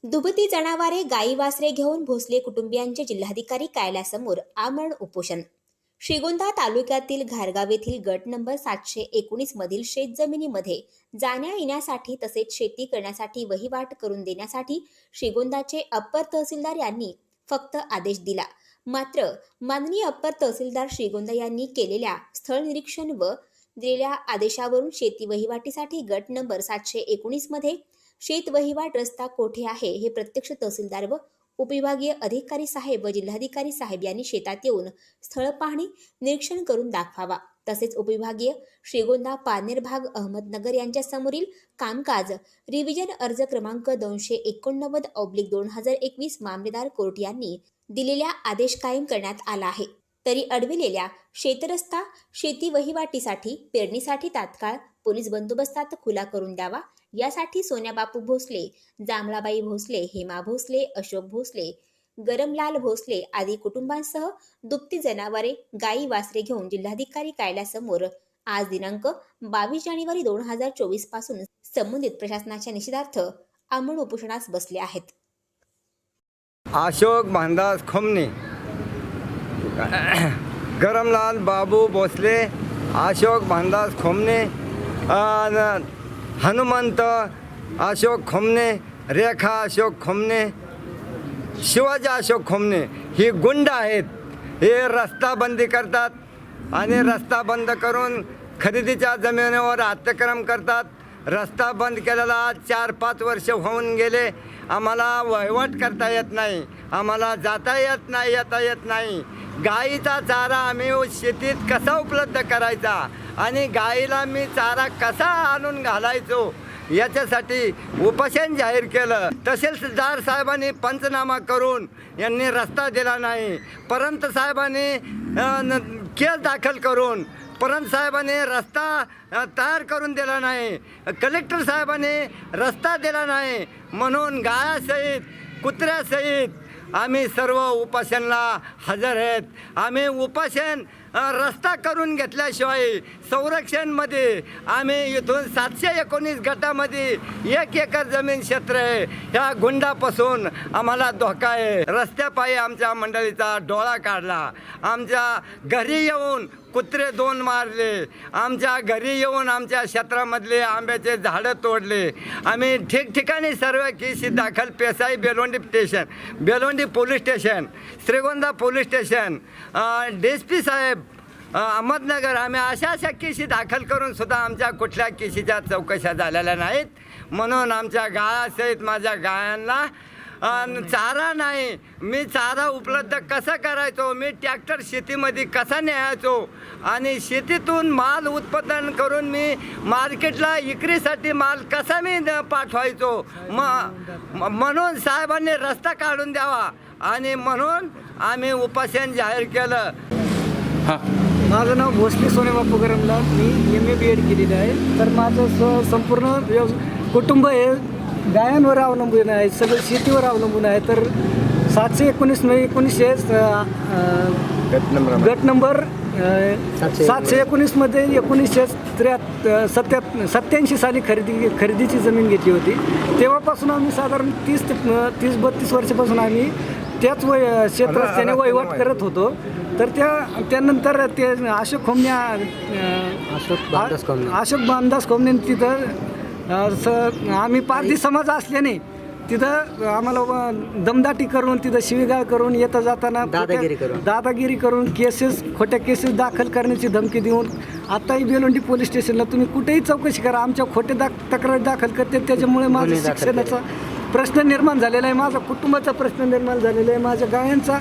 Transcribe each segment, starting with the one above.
दुभती जनावरे गाई वासरे घेऊन भोसले कुटुंबियांचे जिल्हाधिकारी कार्यालयासमोर आमरण उपोषण. श्रीगोंदा तालुक्यातील घारगाव येथील गट नंबर 719 मधील शेतजमिनीमध्ये जाण्या येण्यासाठी तसेच शेती करण्यासाठी वहिवाट करून देण्यासाठी श्रीगोंदाचे अप्पर तहसीलदार यांनी फक्त आदेश दिला. मात्र माननीय अप्पर तहसीलदार श्रीगोंदा यांनी केलेल्या स्थळ निरीक्षण व दिलेल्या आदेशावरून शेती वहिवाटीसाठी गट नंबर 719 मध्ये शेत वहिवाट रस्ता कोठे आहे हे प्रत्यक्ष तहसीलदार व उपविभागीय अधिकारी साहेब व जिल्हाधिकारी साहेब यांनी शेतात येऊन स्थळ पाहणी निरीक्षण करून दाखवावा. तसेच उपविभागीय श्रीगोंदा पारनेर भाग अहमदनगर यांच्या समोरील कामकाज रिव्हिजन अर्ज क्रमांक 289/2021 मामलेदार कोर्ट यांनी दिलेल्या आदेश कायम करण्यात आला आहे. तरी अडविलेल्या शेतरस्ता शेती वहिवाटीसाठी पेरणीसाठी तात्काळ पोलीस बंदोबस्तात खुला करून द्यावा. यासाठी सोन्या बापू भोसले, जांभळाबाई भोसले, हेमा भोसले, अशोक भोसले, गरमलाल भोसले आदी कुटुंबांसह दुभती जनावरे गाई वासरे घेऊन जिल्हाधिकारी कार्यालयासमोर आज दिनांक 22 जानेवारी 2024 पासून संबंधित प्रशासनाच्या निषेधार्थ आमरण उपोषणास बसले आहेत. अशोक भानदास खोमने, गरमलाल बाबू भोसले, अशोक भानदास खोमने, हनुमंत अशोक खोमने, रेखा अशोक खोमने, शिवाजी अशोक खोमने ही गुंड आहेत. हे रस्ता बंदी करतात आणि रस्ता बंद करून खरेदीच्या जमिनीवर अतिक्रमण करतात. रस्ता बंद केलेला 4-5 वर्ष होऊन गेले. आम्हाला वहिवाट करता येत नाही, आम्हाला जाता येत नाही, येता येत नाही. गाईचा चारा आम्ही शेतीत कसा उपलब्ध करायचा आणि गाईला मी चारा कसा आणून घालायचो याच्यासाठी उपोषण जाहीर केलं. तहसीलदार साहेबांनी पंचनामा करून यांनी रस्ता दिला नाही. परंत साहेबांनी केस दाखल करून परंत साहेबांनी रस्ता तयार करून दिला नाही. कलेक्टर साहेबांनी रस्ता दिला नाही. म्हणून गायासहित कुत्र्यासहित आम्ही सर्व उपोषणाला हजर आहेत. आम्ही उपोषण रस्ता करून घेतल्याशिवाय संरक्षणमध्ये आम्ही इथून 719 गटामध्ये 1 एकर जमीन क्षेत्र आहे. ह्या गुंडापासून आम्हाला धोका आहे. रस्त्यापायी आमच्या मंडळीचा डोळा काढला. आमच्या घरी येऊन कुत्रे 2 मारले. आमच्या घरी येऊन आमच्या क्षेत्रामधले आंब्याचे झाडं तोडले. आम्ही ठिकठिकाणी सर्व केसी दाखल पेसाई Belondi station, Belondi police station, Shrigonda police station, DSP साहेब अहमदनगर आम्ही अशा केसी दाखल करून सुद्धा आमच्या कुठल्या केसीच्या चौकशा झालेल्या नाहीत. म्हणून आमच्या गायासहित माझ्या गायांना चारा नाही. मी चारा उपलब्ध कसा करायचो, मी ट्रॅक्टर शेतीमध्ये कसा न्यायचो आणि शेतीतून माल उत्पादन करून मी मार्केटला विक्रीसाठी माल कसा मी पाठवायचो. म्हणून साहेबांनी रस्ता काढून द्यावा आणि म्हणून आम्ही उपोषण जाहीर केलं. माझं नाव भोसले सोने बापू गरमलाल. मी MA BEd केलेलं आहे. तर माझं संपूर्ण कुटुंब हे गायांवर अवलंबून आहे, सगळं शेतीवर अवलंबून आहे. तर 719 गट नंबर 719 मध्ये 1987 साली खरेदीची जमीन घेतली होती. तेव्हापासून आम्ही साधारण 30-32 वर्षापासून आम्ही त्याच क्षेत्राने वहिवाट करत होतो. तर त्यानंतर ते अशोक भानदास खोमने तिथं आम्ही पारधी समाज असल्याने तिथं आम्हाला दमदाटी करून तिथं शिवीगाळ करून येता जाताना दादागिरी करून खोट्या केसेस दाखल करण्याची धमकी देऊन आताही बेलोंडी पोलीस स्टेशनला तुम्ही कुठेही चौकशी करा, आमच्या खोटे तक्रार दाखल करते. त्याच्यामुळे माझा शिक्षणाचा प्रश्न निर्माण झालेला आहे, माझा कुटुंबाचा प्रश्न निर्माण झालेला आहे, माझ्या गायांचा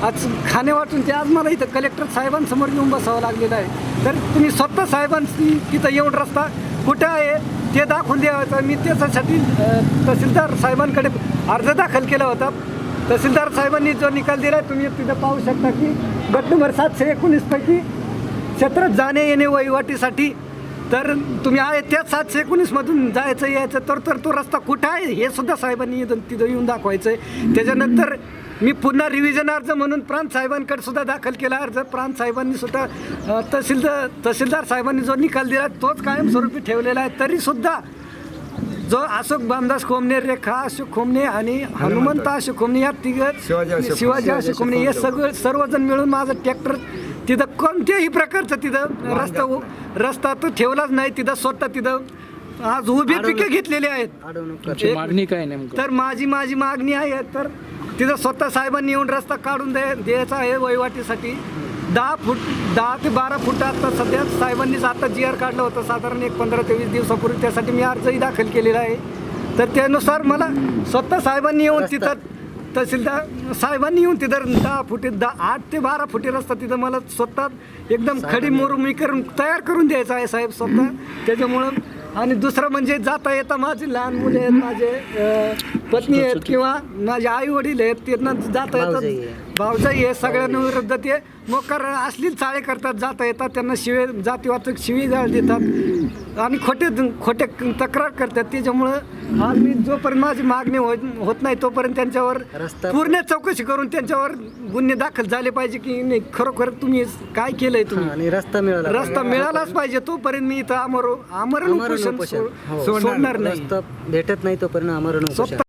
आज खाणे वाटून ते आज मला इथं कलेक्टर साहेबांसमोर येऊन बसावं लागलेलं आहे. तर तुम्ही स्वतः साहेबांनी तिथं येऊन रस्ता कुठं आहे ते दाखवून द्यायचं. मी त्याच्यासाठी तहसीलदार साहेबांकडे अर्ज दाखल केला होता. तहसीलदार साहेबांनी जो निकाल दिला तुम्ही तिथं पाहू शकता की गट नंबर 719 पैकी क्षेत्रात जाणे येणे वहिवाटीसाठी तर तुम्ही आहे त्या 719मधून जायचं यायचं तर तो रस्ता कुठं आहे हे सुद्धा साहेबांनी तिथं येऊन दाखवायचं आहे. त्याच्यानंतर मी पुन्हा रिव्हिजन अर्ज म्हणून प्रांत साहेबांकडे सुद्धा दाखल केला अर्ज. प्रांत साहेबांनी सुद्धा तहसीलदार साहेबांनी जो निकाल दिला तोच कायमस्वरूपी ठेवलेला आहे. तरीसुद्धा जो अशोक बामदास खोमने, रेखा अशोक खोमने आणि हनुमंत अशोक खोमने या शिवाजी अशोक खोमने हे सर्वजण मिळून माझं ट्रॅक्टर तिथं कोणत्याही प्रकारचं तिथं रस्ता तो ठेवलाच नाही. तिथं स्वतः तिथं आज उभी पिके घेतलेली आहेत. मागणी काय नेमकं? तर माझी मागणी आहे तर तिथं स्वतः साहेबांनी येऊन रस्ता काढून द्यायचा आहे वहिवाटीसाठी. 10 ते 12 फूट आता सध्या साहेबांनीच आता GR काढलं होतं साधारण 15 ते 20 दिवसापूर्वी. त्यासाठी मी अर्जही दाखल केलेला आहे. तर त्यानुसार मला स्वतः साहेबांनी येऊन तिथं तहसीलदार साहेबांनी येऊन तिथं 10 फुटी 8 ते 12 फुटी रस्ता तिथं मला स्वतः एकदम खडी मोरुमी करून तयार करून द्यायचा आहे साहेब स्वतः. त्याच्यामुळं आणि दुसरं म्हणजे जाता येता माझी लहान मुले आहेत, माझे पत्नी आहेत किंवा माझे आई वडील आहेत, त्यांना जाता येतात भावजाई आहे. सगळ्यांना विरुद्ध ते मोकार असलीच चाळे करतात. जाता येतात त्यांना जातीवाचक शिवीगाळ देतात आणि खोटे तक्रार करतात. त्याच्यामुळं आज मी जोपर्यंत माझी मागणी होत नाही तोपर्यंत त्यांच्यावर पूर्ण चौकशी करून त्यांच्यावर गुन्हे दाखल झाले पाहिजे की नाही खरोखर तुम्ही काय केलंय तुम्ही आणि रस्ता मिळालाच पाहिजे. तोपर्यंत मी इथं आमरण उपोषण सोडणार नाही. भेटत नाही तोपर्यंत आमरण उपोषण.